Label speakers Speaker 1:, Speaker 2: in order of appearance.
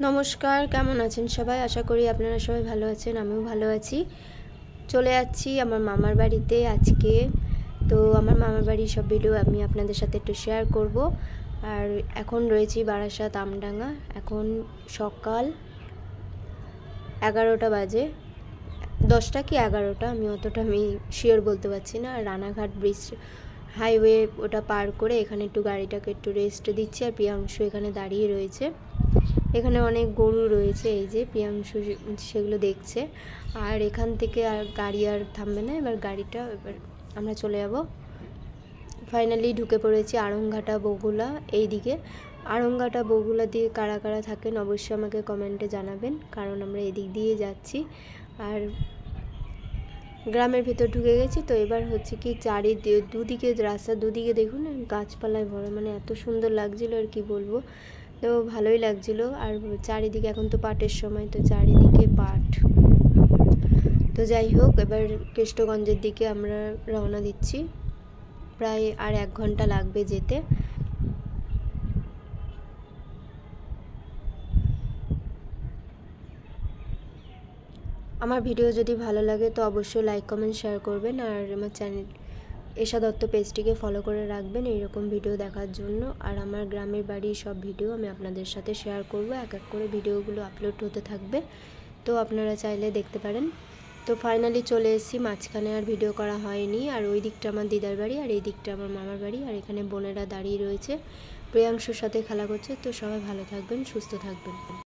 Speaker 1: নমস্কার, কেমন আছেন সবাই? আশা করি আপনারা সবাই ভালো আছেন, আমিও ভালো আছি। চলে যাচ্ছি আমার মামার বাড়িতে আজকে। তো আমার মামার বাড়ির সব ভিডিও আমি আপনাদের সাথে একটু শেয়ার করব। আর এখন রয়েছি বারাসাত আমডাঙ্গা। এখন সকাল 11টা বাজে, 10টা কি 11টা আমি অতটা শিওর বলতে পারছি না। আর রানাঘাট ব্রিজ হাইওয়ে ওটা পার করে এখানে একটু গাড়িটাকে একটু রেস্ট দিচ্ছি। আর প্রিয়াংশু এখানে দাঁড়িয়ে রয়েছে। এখানে অনেক গরু রয়েছে, এই যে প্রিয়াংশু সেগুলো দেখছে। আর এখান থেকে আর গাড়ি আর থামবে না, এবার আমরা চলে যাব। ফাইনালি ঢুকে পড়েছি আড়ংঘাটা বগুলা। এইদিকে আড়ংঘাটা বগুলা দিয়ে কারা কারা থাকেন অবশ্যই আমাকে কমেন্টে জানাবেন, কারণ আমরা এদিক দিয়ে যাচ্ছি। আর গ্রামের ভিতর ঢুকে গেছি। তো এবার হচ্ছে কি দুদিকে রাস্তা, দুদিকে দেখুন গাছপালায় ভরা, মানে এত সুন্দর লাগছিল আর কি বলবো। তো ভালোই লাগছিল। আর চারিদিকে এখন তো পাটের সময়, তো চারিদিকে পাট। তো যাই হোক, এবার কৃষ্ণগঞ্জের দিকে আমরা রওনা দিচ্ছি। প্রায় আর 1 ঘন্টা লাগবে যেতে। আমার ভিডিও যদি ভালো লাগে তো অবশ্যই লাইক কমেন্ট শেয়ার করবেন। আর আমার চ্যানেল এশা দত্ত পেজটিকে ফলো করে রাখবেন এইরকম ভিডিও দেখার জন্য। আর আমার গ্রামের বাড়ির সব ভিডিও আমি আপনাদের সাথে শেয়ার করব, এক এক করে ভিডিওগুলো আপলোড হতে থাকবে, তো আপনারা চাইলে দেখতে পারেন। তো ফাইনালি চলে এসেছি, মাঝখানে আর ভিডিও করা হয়নি। আর ওই দিকটা আমার দিদার বাড়ি, আর এই দিকটা আমার মামার বাড়ি। আর এখানে বোনেরা দাঁড়িয়ে রয়েছে, প্রিয়াংশুর সাথে খেলা করছে। তো সবাই ভালো থাকবেন, সুস্থ থাকবেন।